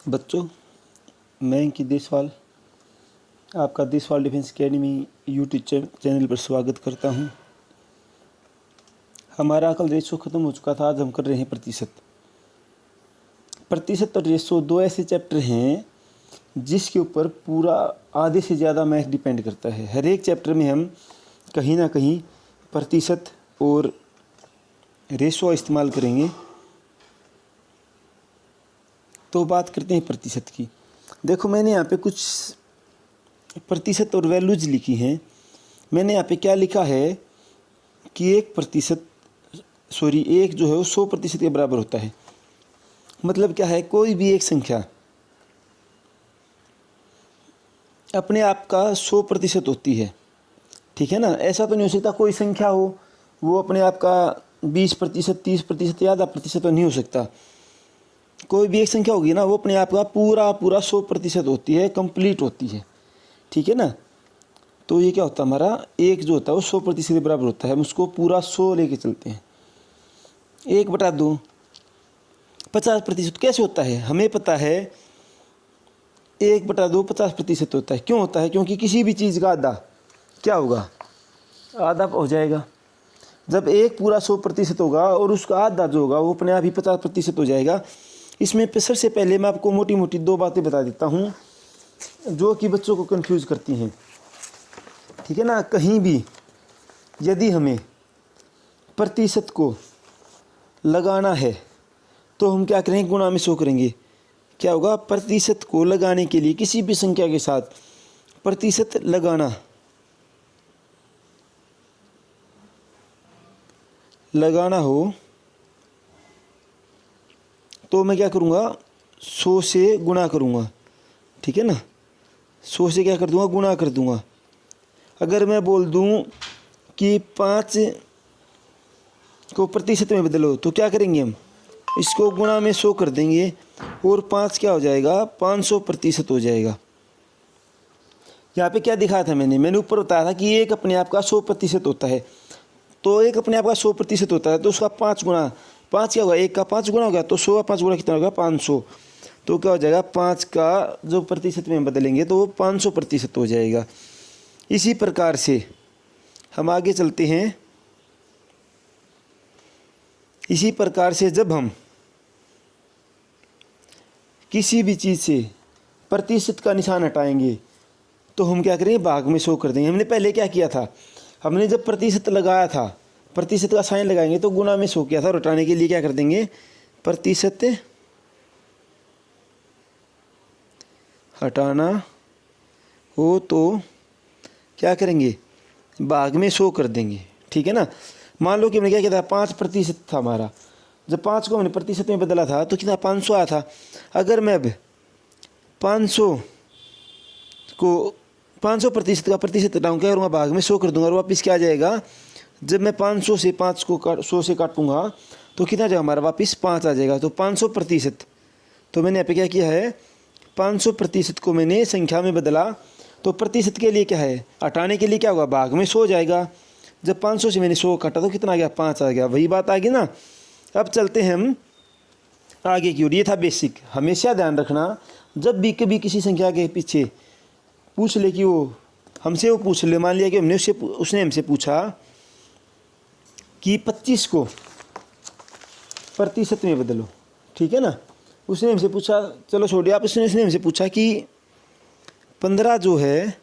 बच्चों, मैं अंकित देसवाल आपका Deswal defence academy YouTube channel पर स्वागत करता हूं। हमारा कल रेशो ख़त्म हो चुका था। आज हम कर रहे हैं प्रतिशत और रेशो दो ऐसे चैप्टर हैं जिसके ऊपर पूरा आधे से ज़्यादा मैथ डिपेंड करता है। हर एक चैप्टर में हम कहीं ना कहीं प्रतिशत और रेशो इस्तेमाल करेंगे। तो बात करते हैं प्रतिशत की। देखो, मैंने यहाँ पे कुछ प्रतिशत और वैल्यूज लिखी हैं। मैंने यहाँ पे क्या लिखा है कि एक जो है वो 100% के बराबर होता है। मतलब क्या है, कोई भी एक संख्या अपने आप का 100% होती है, ठीक है ना। ऐसा तो नहीं हो सकता कोई संख्या हो वो अपने आप का 20%, 30% या आधा प्रतिशत तो नहीं हो सकता। कोई भी एक संख्या होगी ना, वो अपने आप का पूरा 100% होती है, कंप्लीट होती है, ठीक है ना। तो ये क्या होता है, हमारा एक जो होता है वो 100% के बराबर होता है। हम उसको पूरा 100 लेके चलते हैं। 1/2 50% कैसे होता है, हमें पता है 1/2 50% होता है। क्यों होता है? क्योंकि किसी भी चीज़ का आधा क्या होगा, आधा हो जाएगा। जब एक पूरा 100% होगा और उसका आधा जो होगा वो अपने आप ही 50% हो जाएगा। इसमें सबसे पहले मैं आपको मोटी मोटी दो बातें बता देता हूँ जो कि बच्चों को कंफ्यूज करती हैं, ठीक है ना। कहीं भी यदि हमें प्रतिशत को लगाना है तो हम क्या करेंगे, गुणा में 100 करेंगे। क्या होगा, प्रतिशत को लगाने के लिए किसी भी संख्या के साथ प्रतिशत लगाना हो तो मैं क्या करूँगा, 100 से गुणा करूँगा, ठीक है ना। 100 से क्या कर दूँगा, गुणा कर दूँगा। अगर मैं बोल दूँ कि 5 को प्रतिशत में बदलो तो क्या करेंगे, हम इसको गुणा में 100 कर देंगे और 5 क्या हो जाएगा, 500% हो जाएगा। यहाँ पे क्या दिखाया था मैंने ऊपर बताया था कि एक अपने आप का 100% होता है। तो एक अपने आप का 100% होता है तो उसका 5 गुना, 5 क्या होगा, एक का 5 गुना होगा तो 100 का 5 गुना कितना होगा, 500। तो क्या हो जाएगा, 5 का जो प्रतिशत में बदलेंगे तो वो 500% हो जाएगा। इसी प्रकार से हम आगे चलते हैं। इसी प्रकार से जब हम किसी भी चीज़ से प्रतिशत का निशान हटाएंगे तो हम क्या करेंगे, भाग में 100 कर देंगे। हमने पहले क्या किया था, हमने जब प्रतिशत लगाया था, प्रतिशत का साइन लगाएंगे तो गुणा में 100 किया था। और हटाने के लिए क्या कर देंगे, प्रतिशत हटाना हो तो क्या करेंगे, भाग में 100 कर देंगे, ठीक है ना। मान लो कि हमने क्या किया था, 5% था हमारा। जब 5 को हमने प्रतिशत में बदला था तो कितना, 500 आया था। अगर मैं अब 500% का प्रतिशत हटाऊँ, क्या करूँगा, भाग में 100 कर दूंगा और वापस क्या आ जाएगा। जब मैं 500 से 5 को 100 से काटूंगा तो कितना जाएगा, हमारा वापस 5 आ जाएगा। तो 500%, तो मैंने यहाँ पे क्या किया है, 500% को मैंने संख्या में बदला। तो प्रतिशत के लिए क्या है, हटाने के लिए क्या होगा, भाग में 100 जाएगा। जब 500 से मैंने 100 काटा तो कितना आ गया, 5 आ गया। वही बात आ गई ना। अब चलते हैं हम आगे की ओर। ये था बेसिक। हमेशा ध्यान रखना, जब भी कभी किसी संख्या के पीछे पूछ ले कि वो हमसे वो पूछ ले, मान लिया कि उसने हमसे पूछा कि 25 को प्रतिशत में बदलो, ठीक है ना। उसने हमसे पूछा, चलो छोड़िए आप, उसने हमसे पूछा कि 15 जो है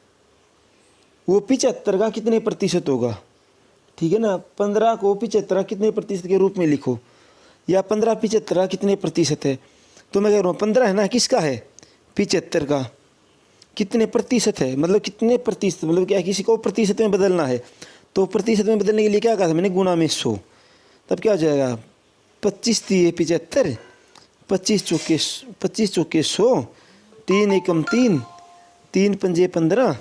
वो 75 का कितने प्रतिशत होगा, ठीक है ना। 15 को 75 कितने प्रतिशत के रूप में लिखो, या 15 75 कितने प्रतिशत है। तो मैं कह रहा हूँ 15 है ना, किसका है, 75 का कितने प्रतिशत है, मतलब कितने प्रतिशत, मतलब क्या, किसी को प्रतिशत में बदलना है। तो प्रतिशत में बदलने के लिए क्या कहा था मैंने, गुणा में 100। तब क्या हो जाएगा, 25 × 75, 25 चौके 100, 3 एकम 3, 3 पंजे 15।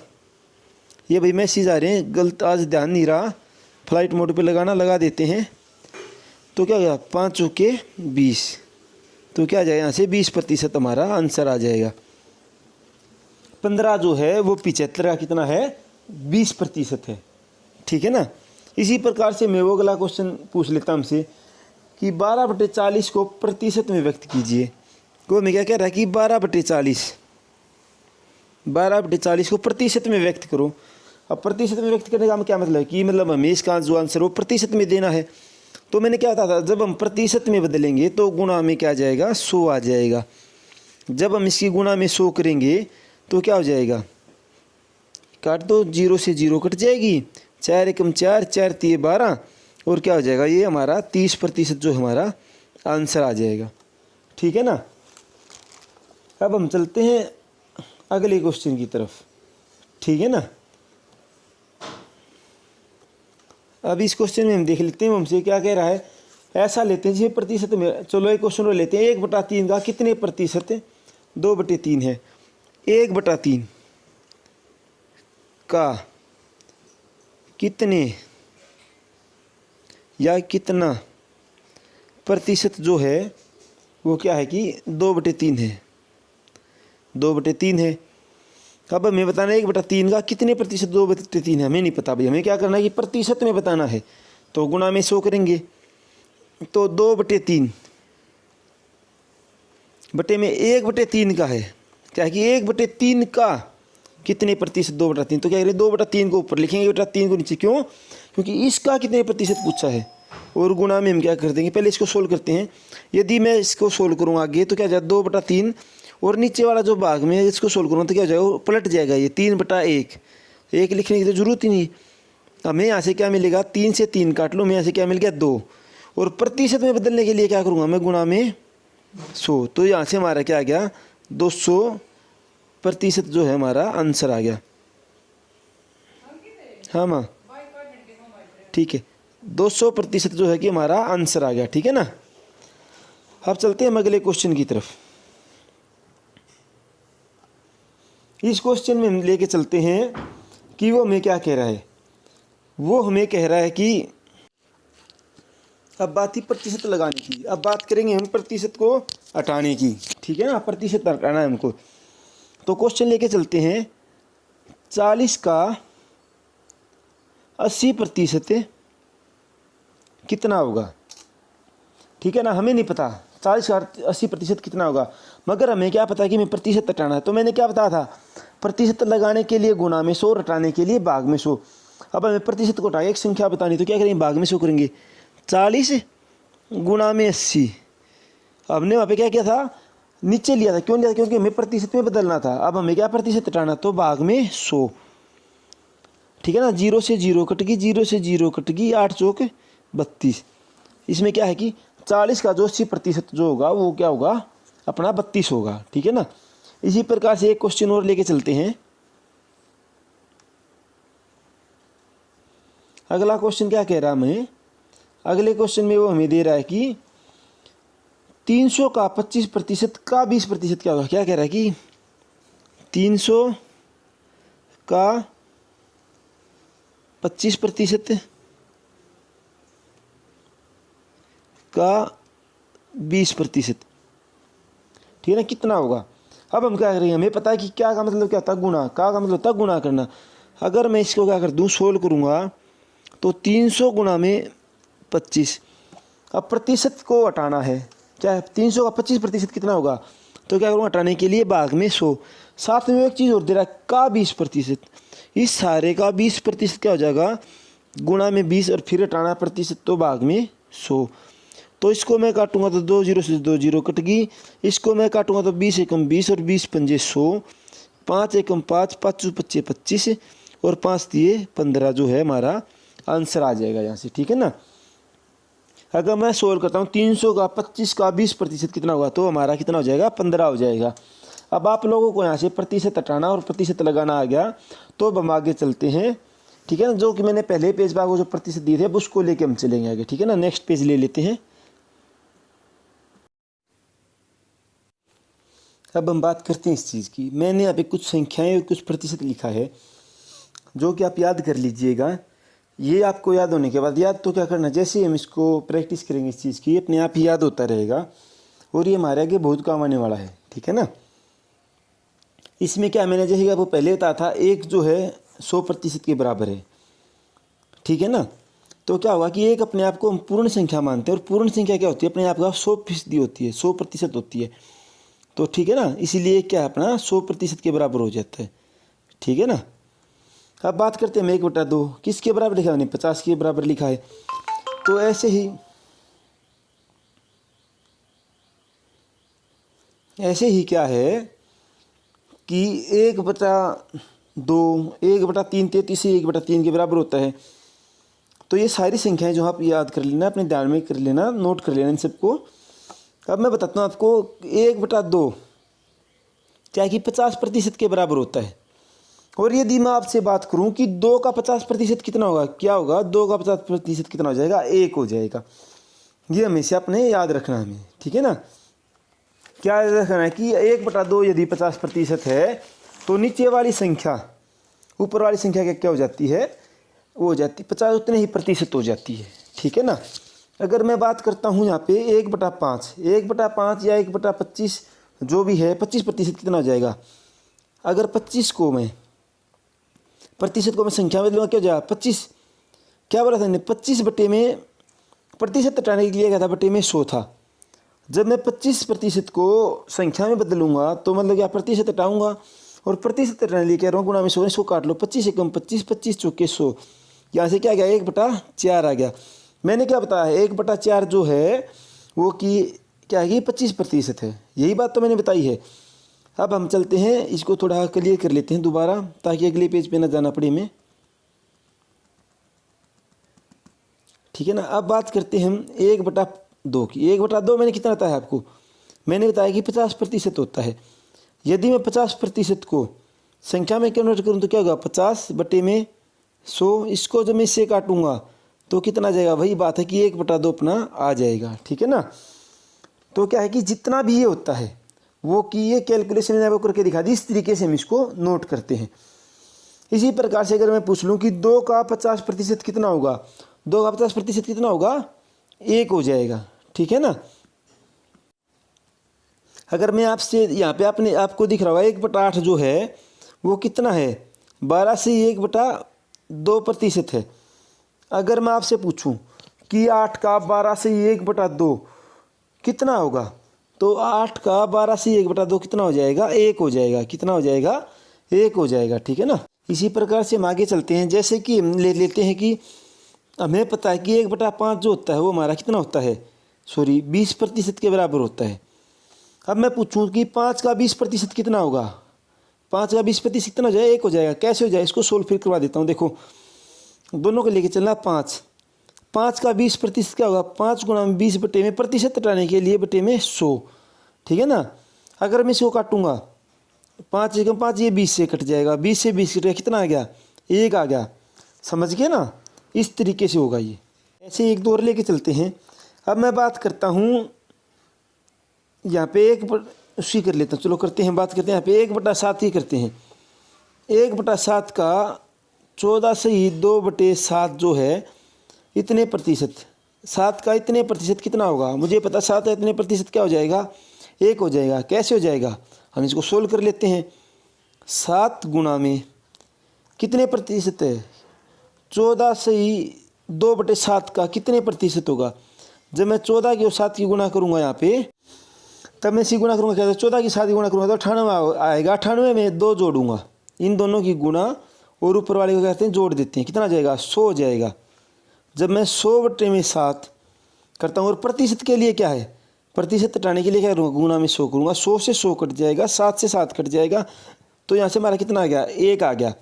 ये भाई मैसेज आ रहे हैं, गलत आज ध्यान नहीं रहा, फ्लाइट मोड पे लगा देते हैं। तो क्या हो गया, 5 चौके 20। तो क्या आ जाएगा, यहाँ से 20% हमारा आंसर आ जाएगा। 15 जो है वो 75 का कितना है, 20% है, ठीक है ना। इसी प्रकार से मैं वो अगला क्वेश्चन पूछ लेता हमसे कि 12/40 को प्रतिशत में व्यक्त कीजिए। वो हमें क्या कह रहा है कि 12/40 को प्रतिशत में व्यक्त करो। अब प्रतिशत में व्यक्त करने का हम क्या मतलब है कि मतलब हमें इसका जो आंसर वो प्रतिशत में देना है। तो मैंने क्या बताया था, जब हम प्रतिशत में बदलेंगे तो गुणा में क्या आ जाएगा, 100 आ जाएगा। जब हम इसकी गुणा में 100 करेंगे तो क्या हो जाएगा, काट दो, 0 से 0 कट जाएगी, 4 एकम 4, 4 तिये 12, और क्या हो जाएगा, ये हमारा 30% जो हमारा आंसर आ जाएगा। ठीक है ना। अब हम चलते हैं अगले क्वेश्चन की तरफ। ठीक है ना। अब इस क्वेश्चन में हम देख लेते हैं हमसे क्या कह रहा है। ऐसा लेते हैं जैसे प्रतिशत में, चलो एक क्वेश्चन और लेते हैं। 1/3 का कितने प्रतिशत है, 2/3 है। 1/3 का कितने या कितना प्रतिशत जो है वो क्या है कि 2/3 है, 2/3 है। अब हमें बताना है 1/3 का कितने प्रतिशत 2/3 है, हमें नहीं पता भाई। हमें क्या करना है कि प्रतिशत में बताना है, तो गुणा में 100 करेंगे। तो 2/3 बटे में 1/3 का है, क्या है कि 1/3 का कितने प्रतिशत 2/3, तो क्या करें 2/3 को ऊपर लिखेंगे, 3 को नीचे। क्यों, क्योंकि इसका कितने प्रतिशत पूछा है। और गुणा में हम क्या कर देंगे, पहले इसको सोल्व करते हैं। यदि मैं इसको सोल्व करूँगा आगे तो क्या हो जाएगा 2/3, और नीचे वाला जो भाग में इसको सोल्व करूँगा तो क्या हो जाएगा, वो पलट जाएगा, ये 3/1। 1 लिखने की तो जरूरत ही नहीं। हमें यहाँ से क्या मिलेगा, 3 से 3 काट लो, मैं यहाँ से क्या मिल गया 2। और प्रतिशत में बदलने के लिए क्या करूँगा मैं, गुणा में 100। तो यहाँ से हमारा क्या आ गया, 200% जो है हमारा आंसर आ गया। हाँ माँ, ठीक है, 200% जो है कि हमारा आंसर आ गया। ठीक है ना। अब चलते हैं हम अगले क्वेश्चन की तरफ। इस क्वेश्चन में हम लेके चलते हैं कि वो हमें क्या कह रहा है। वो हमें कह रहा है कि अब बात ही प्रतिशत लगाने की, अब बात करेंगे हम प्रतिशत को हटाने की। ठीक है ना, प्रतिशत हटाना है हमको। तो क्वेश्चन लेके चलते हैं, 40 का 80% कितना होगा। ठीक है ना, हमें नहीं पता 40 का 80% कितना होगा, मगर हमें क्या पता है कि हमें प्रतिशत हटाना है। तो मैंने क्या बताया था, प्रतिशत लगाने के लिए गुणा में 100, हटाने के लिए भाग में 100। अब हमें प्रतिशत को हटा एक संख्या बतानी, तो क्या करेंगे, भाग में 100 करेंगे। 40 गुणा में 80। हमने वहाँ पे क्या किया था, नीचे लिया था। क्यों लिया था, क्योंकि हमें प्रतिशत में बदलना था। अब हमें क्या प्रतिशत हटाना, तो भाग में 100। ठीक है ना, 0 से 0 कट गई, 0 से 0 कट गई, 8 चौक 32। इसमें क्या है कि 40 का जो 80% जो होगा वो क्या होगा, अपना 32 होगा। ठीक है ना। इसी प्रकार से एक क्वेश्चन और लेके चलते हैं। अगला क्वेश्चन क्या कह रहा है हमें, अगले क्वेश्चन में वो हमें दे रहा है कि 300 का 25% का 20% क्या होगा। क्या कह रहा है कि 300 का 25% का 20%, ठीक है ना, कितना होगा। अब हम क्या करेंगे, हमें पता है कि क्या का मतलब क्या होता है, गुणा। का मतलब होता है गुणा करना। अगर मैं इसको क्या कर दूँ, सोल्व करूँगा, तो 300 गुणा में 25। अब प्रतिशत को हटाना है, क्या है 300 का 25% कितना होगा, तो क्या करूँगा, हटाने के लिए भाग में 100। साथ में एक चीज़ और दे रहा है, का 20%। इस सारे का 20% क्या हो जाएगा, गुणा में 20, और फिर हटाना प्रतिशत, तो भाग में 100। तो इसको मैं काटूंगा तो 2 0 से 2 0 कट गई। इसको मैं काटूंगा तो 20 एकम 20 और 20 पंजे 100, 5 एकम 5, 5 पच्चे 25 और 5 दिए 15 जो है हमारा आंसर आ जाएगा यहाँ से। ठीक है ना। अगर मैं सोल्व करता हूँ 300 का 25 का 20% कितना होगा, तो हमारा कितना हो जाएगा, 15 हो जाएगा। अब आप लोगों को यहाँ से प्रतिशत हटाना और प्रतिशत लगाना आ गया, तो अब हम आगे चलते हैं। ठीक है ना, जो कि मैंने पहले पेज पर जो प्रतिशत दिए थे अब उसको लेके हम चलेंगे आगे। ठीक है ना, नेक्स्ट पेज ले लेते हैं। अब हम बात करते हैं इस चीज़ की। मैंने यहाँ पे कुछ संख्याएं और कुछ प्रतिशत लिखा है, जो कि आप याद कर लीजिएगा। ये आपको याद होने के बाद, याद तो क्या करना, जैसे हम इसको प्रैक्टिस करेंगे इस चीज़ की, अपने आप ही याद होता रहेगा और ये हमारे आगे बहुत काम आने वाला है। ठीक है ना। इसमें क्या मैंने जैसे कि आपको पहले बताया था, एक जो है 100% के बराबर है। ठीक है ना। तो क्या होगा कि एक अपने आप को हम पूर्ण संख्या मानते हैं, और पूर्ण संख्या क्या होती है, अपने आप का 100% होती है, 100% होती है। तो ठीक है ना, इसीलिए क्या है अपना 100% के बराबर हो जाता है। ठीक है ना। अब बात करते हैं हम 1/2 किसके बराबर लिखा है, मैंने 50 के बराबर लिखा है। तो ऐसे ही क्या है कि 1/2 1/3 33 से 1/3 के बराबर होता है। तो ये सारी संख्याएं जो आप याद कर लेना, अपने ध्यान में कर लेना, नोट कर लेना इन सबको। अब मैं बताता हूँ आपको 1/2 क्या कि 50% के बराबर होता है। और यदि मैं आपसे बात करूं कि 2 का 50% कितना होगा, क्या होगा, 2 का 50% कितना हो जाएगा, 1 हो जाएगा। ये हमेशा अपने याद रखना है हमें। ठीक है ना। क्या याद रखना है कि 1/2 यदि 50% है तो नीचे वाली संख्या ऊपर वाली संख्या क्या हो जाती है, वो हो जाती 50 उतने ही प्रतिशत हो जाती है। ठीक है ना। अगर मैं बात करता हूँ यहाँ पे 1/5 या 1/25 जो भी है 25% कितना हो जाएगा। अगर 25 को मैं प्रतिशत को मैं संख्या में बदलूंगा क्या हो जाएगा 25, क्या बोला था मैंने 25 बटे में प्रतिशत हटाने के लिए क्या था, बटे में 100 था। जब मैं 25% को संख्या में बदलूंगा तो मतलब क्या प्रतिशत हटाऊंगा, और प्रतिशत हटाने के लिए कह रहा हूँ गुणा में 100 काट लो, 25 से कम 25, 25 चौके 100, यहाँ से क्या गया 1/4 आ गया। मैंने क्या बताया 1/4 जो है वो कि क्या है कि 25% है, यही बात तो मैंने बताई है। अब हम चलते हैं इसको थोड़ा क्लियर कर लेते हैं दोबारा, ताकि अगले पेज पे ना जाना पड़े हमें। ठीक है ना। अब बात करते हैं हम 1/2 की। 1/2 मैंने कितना बताया आपको, मैंने बताया कि 50% होता है। यदि मैं 50% को संख्या में कन्वर्ट करूँ तो क्या होगा 50 बटे में 100, इसको जब मैं इससे काटूंगा तो कितना आ जाएगा, वही बात है कि 1/2 अपना आ जाएगा। ठीक है ना। तो क्या है कि जितना भी ये होता है वो कि ये कैलकुलेशन मैंने आपको करके दिखा दी, इस तरीके से हम इसको नोट करते हैं। इसी प्रकार से अगर मैं पूछ लूँ कि 2 का 50% कितना होगा, 2 का 50% कितना होगा, 1 हो जाएगा। ठीक है ना। अगर मैं आपसे यहाँ पे आपको दिख रहा होगा 1/8 जो है वो कितना है, 12 से 1/2% है। अगर मैं आपसे पूछूं कि 8 का 12 से 1/2 कितना होगा, तो 8 का 12 से 1/2 कितना हो जाएगा, 1 हो जाएगा। कितना हो जाएगा, 1 हो जाएगा। ठीक है ना। इसी प्रकार से हम आगे चलते हैं। जैसे कि हम ले लेते हैं कि हमें पता है कि 1/5 जो होता है वो हमारा कितना होता है, 20% के बराबर होता है। अब मैं पूछूं कि 5 का 20% कितना होगा, 5 का 20% कितना हो जाएगा, 1 हो जाएगा। कैसे हो जाए, इसको सोल्व फिर करवा देता हूँ। देखो दोनों को लेके चलना, 5 का 20% क्या होगा, 5 गुणा में 20 बटे में प्रतिशत हटाने के लिए बटे में 100। ठीक है ना। अगर मैं इसको काटूंगा 5 से कम 5, ये 20 से कट जाएगा, 20 से 20 कट गया, कितना आ गया, 1 आ गया। समझ गए ना, इस तरीके से होगा ये। ऐसे एक दो और लेके चलते हैं। अब मैं बात करता हूँ यहाँ पे उसी कर लेता हूँ, चलो करते हैं, बात करते हैं यहाँ पे 1/7 ही करते हैं। 1/7 का 14 से ही 2/7 जो है इतने प्रतिशत, 7 का इतने प्रतिशत कितना होगा, मुझे पता 7 का इतने प्रतिशत क्या हो जाएगा, 1 हो जाएगा। कैसे हो जाएगा, हम इसको सोल्व कर लेते हैं। 7 गुणा में कितने प्रतिशत है, 14 से ही 2/7 का कितने प्रतिशत होगा। जब मैं 14 की और 7 की गुणा करूँगा यहाँ पे, तब मैं इसी गुणा करूँगा क्या, 14 की 7 की गुणा करूँगा तो 98 आएगा। 98 में 2 जोड़ूंगा, इन दोनों की गुणा और ऊपर वाले को कहते हैं जोड़ देते हैं, कितना आ जाएगा, 100 हो जाएगा। जब मैं 100/7 करता हूँ, और प्रतिशत के लिए क्या है, प्रतिशत हटाने के लिए क्या करूँगा, गुणा में 100 करूँगा, 100 से 100 कट जाएगा, 7 से 7 कट जाएगा, तो यहाँ से हमारा कितना आ गया, 1 आ गया।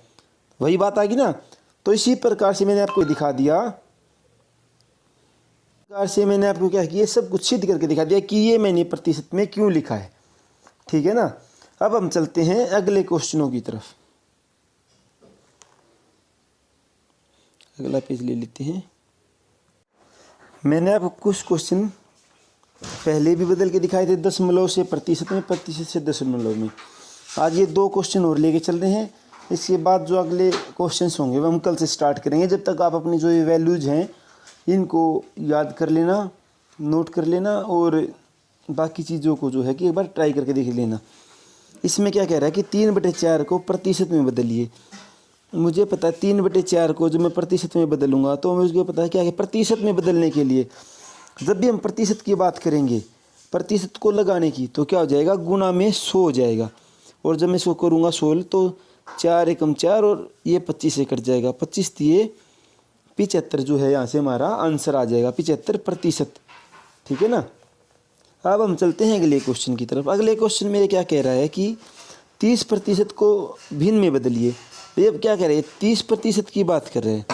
वही बात आ गई ना। तो इसी प्रकार से मैंने आपको दिखा दिया, प्रकार से मैंने आपको क्या किया, सब कुछ सिद्ध करके दिखा दिया कि ये मैंने प्रतिशत में क्यों लिखा है। ठीक है ना। अब हम चलते हैं अगले क्वेश्चनों की तरफ। अगला पेज ले लेते हैं। मैंने आपको कुछ क्वेश्चन पहले भी बदल के दिखाए थे, दशमलव से प्रतिशत में, प्रतिशत से दशमलव में। आज ये 2 क्वेश्चन और लेके चल रहे हैं। इसके बाद जो अगले क्वेश्चंस होंगे वो हम कल से स्टार्ट करेंगे। जब तक आप अपनी जो ये वैल्यूज़ हैं इनको याद कर लेना, नोट कर लेना, और बाकी चीज़ों को जो है कि एक बार ट्राई करके देख लेना। इसमें क्या कह रहा है कि 3/4 को प्रतिशत में बदलिए। मुझे पता है 3/4 को जब मैं प्रतिशत में बदलूंगा तो मुझे पता है क्या है, प्रतिशत में बदलने के लिए जब भी हम प्रतिशत की बात करेंगे प्रतिशत को लगाने की, तो क्या हो जाएगा, गुना में 100 हो जाएगा। और जब मैं इसको करूँगा 16 तो 4 एकम 4 और ये 25 से कट जाएगा, 25 दिए 75 जो है यहाँ से हमारा आंसर आ जाएगा 75%। ठीक है ना। अब हम चलते हैं अगले क्वेश्चन की तरफ। अगले क्वेश्चन में ये क्या कह रहा है कि 30% को भिन्न में बदलिए। ये क्या कह रहे हैं, 30% की बात कर रहे हैं,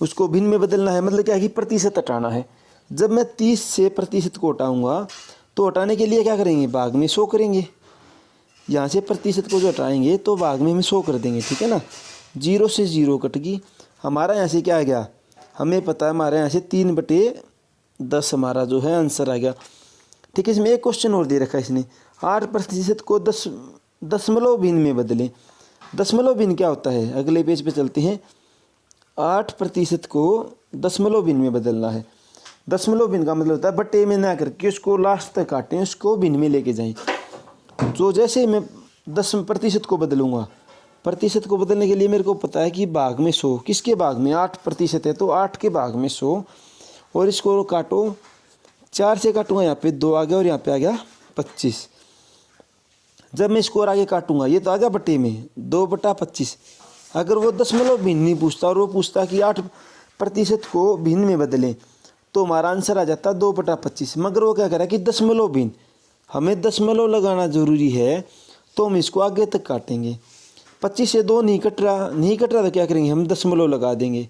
उसको भिन्न में बदलना है, मतलब क्या है कि प्रतिशत हटाना है। जब मैं 30 से प्रतिशत को हटाऊंगा तो हटाने के लिए क्या करेंगे, भाग में 100 करेंगे। यहाँ से प्रतिशत को जो हटाएंगे तो भाग में हम 100 कर देंगे। ठीक है ना। 0 से 0 कट गई, हमारा यहाँ से क्या आ गया, हमें पता है हमारे यहाँ से 3/10 हमारा जो है आंसर आ गया। ठीक है। इसमें एक क्वेश्चन और दे रखा है इसने, 8% को दशमलव भिन्न में बदलें। दशमलव भिन्न क्या होता है, अगले पेज पे चलते हैं। 8% को दशमलव भिन्न में बदलना है। दशमलव भिन्न का मतलब होता है बट्टे में ना करके उसको लास्ट तक काटें, उसको भिन्न में लेके जाएं। तो जैसे मैं 10% को बदलूंगा, प्रतिशत को बदलने के लिए मेरे को पता है कि भाग में 100, किसके भाग में, 8% है तो 8 के भाग में 100, और इसको काटो 4 से काटूंगा, यहाँ पे 2 आ गया और यहाँ पे आ गया 25। जब मैं इसको और आगे काटूंगा ये तो आ गया बट्टे में 2/25। अगर वो दशमलव भिन्न नहीं पूछता और वो पूछता कि 8% को भिन्न में बदलें तो हमारा आंसर आ जाता 2/25। मगर वो क्या कह रहा है कि दशमलव भिन्न, हमें दशमलव लगाना ज़रूरी है तो हम इसको आगे तक काटेंगे। 25 से 2 नहीं कट रहा तो क्या करेंगे, हम दशमलव लगा देंगे।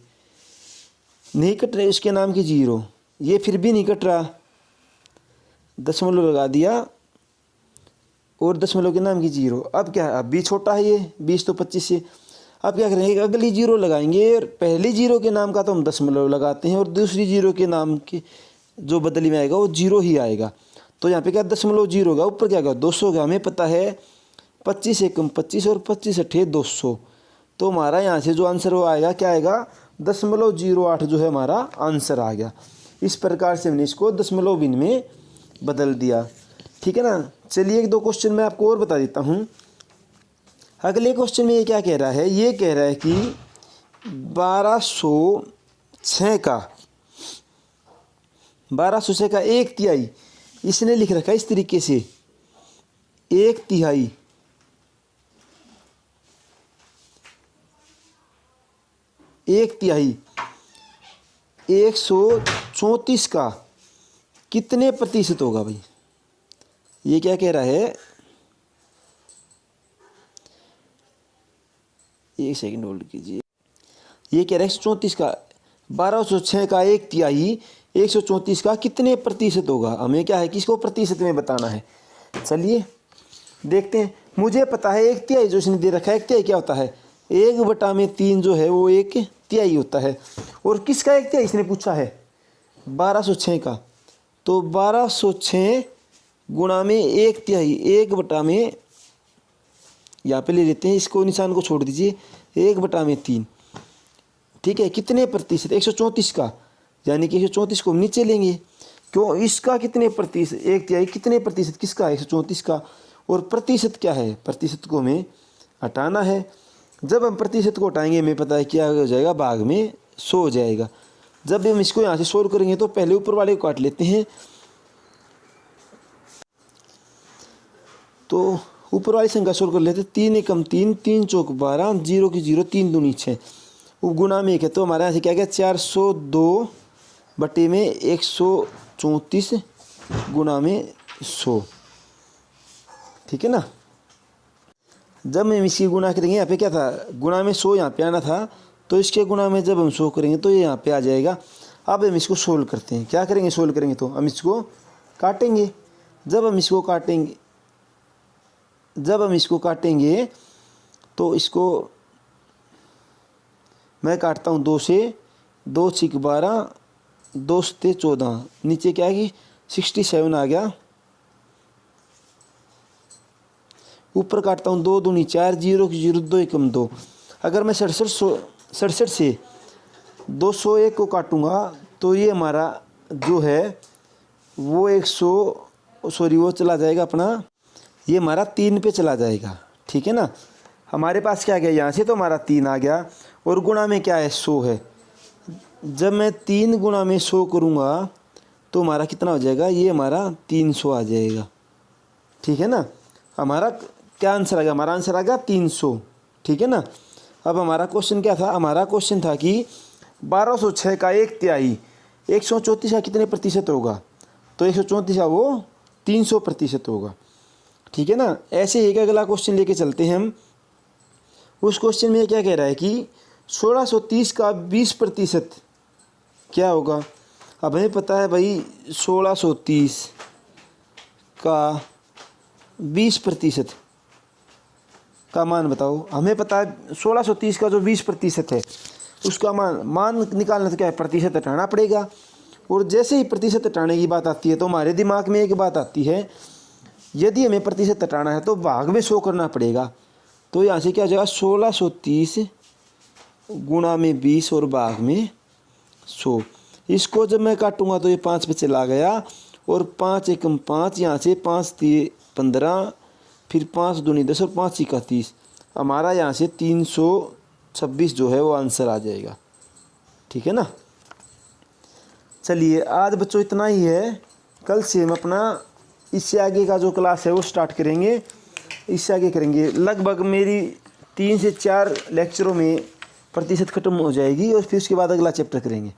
नहीं कट रहे उसके नाम की 0, ये फिर भी नहीं कट रहा, दशमलव लगा दिया और दशमलव के नाम की 0। अब क्या है, अब भी छोटा है ये 20 तो 25 से। अब क्या करेंगे, अगली 0 लगाएंगे और पहली 0 के नाम का तो हम दशमलव लगाते हैं और दूसरी 0 के नाम के जो बदली में आएगा वो 0 ही आएगा। तो यहाँ पे क्या दशमलव 0 होगा, ऊपर क्या होगा 200 होगा। हमें पता है 25 एकम 25 और 25 अठे 200, तो हमारा यहाँ से जो आंसर वो आएगा क्या आएगा, 0.08 जो है हमारा आंसर आ गया। इस प्रकार से हमने इसको दशमलव भिन्न में बदल दिया। ठीक है ना। चलिए 1-2 क्वेश्चन मैं आपको और बता देता हूँ। अगले क्वेश्चन में ये क्या कह रहा है, ये कह रहा है कि 1206 का 1/3, इसने लिख रखा है इस तरीके से 1/3, 1/3 134 का कितने प्रतिशत होगा भाई। ये क्या कह रहा है, एक सेकंड होल्ड कीजिए। ये कह रहा है 134 का 1206 का 1/3 134 का कितने प्रतिशत होगा। हमें क्या है कि इसको प्रतिशत में बताना है। चलिए देखते हैं। मुझे पता है 1/3 जो इसने दे रखा है, 1/3 क्या होता है, 1/3 जो है वो 1/3 होता है। और किसका 1/3 इसने पूछा है, 1206 का। तो 1206 गुणा में 1/3, 1/में यहाँ पे ले लेते हैं, इसको निशान को छोड़ दीजिए, 1/3। ठीक है। कितने प्रतिशत, 134 का, यानी कि 134 को हम नीचे लेंगे। क्यों, इसका कितने प्रतिशत, 1/3 कितने प्रतिशत किसका, 134 का। और प्रतिशत क्या है, प्रतिशत को हमें हटाना है। जब हम प्रतिशत को हटाएंगे हमें पता है क्या हो जाएगा, भाग में 100 हो जाएगा। जब हम इसको यहाँ से सोल्व करेंगे तो पहले ऊपर वाले को काट लेते हैं। तो ऊपर वाली संख्या सोल्व कर लेते हैं। 3 एकम 3, 3 चौक 12, 0 की 0, 3 दूनी 6, गुना में 1 है। तो हमारे यहाँ से क्या गया, 402/134 गुना में 100। ठीक है ना। जब हम इसकी गुना करेंगे, यहाँ पे क्या था, गुना में 100 यहाँ पे आना था, तो इसके गुना में जब हम 100 करेंगे तो ये यहाँ पे आ जाएगा। अब हम इसको सोल्व करते हैं। क्या करेंगे, सोल्व करेंगे तो हम इसको काटेंगे। जब हम इसको काटेंगे तो इसको मैं काटता हूँ 2 से, 2 छिक 12, 2 से 14, नीचे क्या है कि 67 आ गया। ऊपर काटता हूँ 2 दूनी 4, 0 की 0, 2 एकम 2। अगर मैं 67 से 201 को काटूंगा तो ये हमारा जो है वो 100 वो चला जाएगा अपना, ये हमारा 3 पे चला जाएगा। ठीक है ना। हमारे पास क्या आ गया, यहाँ से तो हमारा 3 आ गया और गुणा में क्या है, 100 है। जब मैं 3 गुणा में 100 करूँगा तो हमारा कितना हो जाएगा, ये हमारा 300 आ जाएगा। ठीक है ना, हमारा क्या आंसर आ गया, हमारा आंसर आ गया 300। ठीक है ना। अब हमारा क्वेश्चन क्या था, हमारा क्वेश्चन था कि 1206 का 1/3 134 का कितने प्रतिशत होगा, तो 134 का वो 300% होगा। ठीक है ना। ऐसे एक अगला क्वेश्चन लेके चलते हैं हम। उस क्वेश्चन में क्या कह रहा है कि 1630 का 20% क्या होगा। अब हमें पता है भाई 1630 का 20% का मान बताओ। हमें पता है 1630 का जो 20% है उसका मान निकालना तो क्या है, प्रतिशत हटाना पड़ेगा। और जैसे ही प्रतिशत हटाने की बात आती है तो हमारे दिमाग में एक बात आती है, यदि हमें प्रतिशत हटाना है तो भाग में 100 करना पड़ेगा। तो यहाँ से क्या हो जाएगा, 1630 गुणा में 20 और भाग में 100। इसको जब मैं काटूंगा तो ये 5 पे चला गया और 5 एकम 5, यहाँ से 5 3 15, फिर 5 दूनी 10 और 5 छक्का 30। हमारा यहाँ से 326 जो है वो आंसर आ जाएगा। ठीक है ना। चलिए आज बच्चों इतना ही है। कल से हम अपना इससे आगे का जो क्लास है वो स्टार्ट करेंगे। इससे आगे करेंगे लगभग मेरी 3 से 4 लेक्चरों में प्रतिशत खत्म हो जाएगी और फिर उसके बाद अगला चैप्टर करेंगे।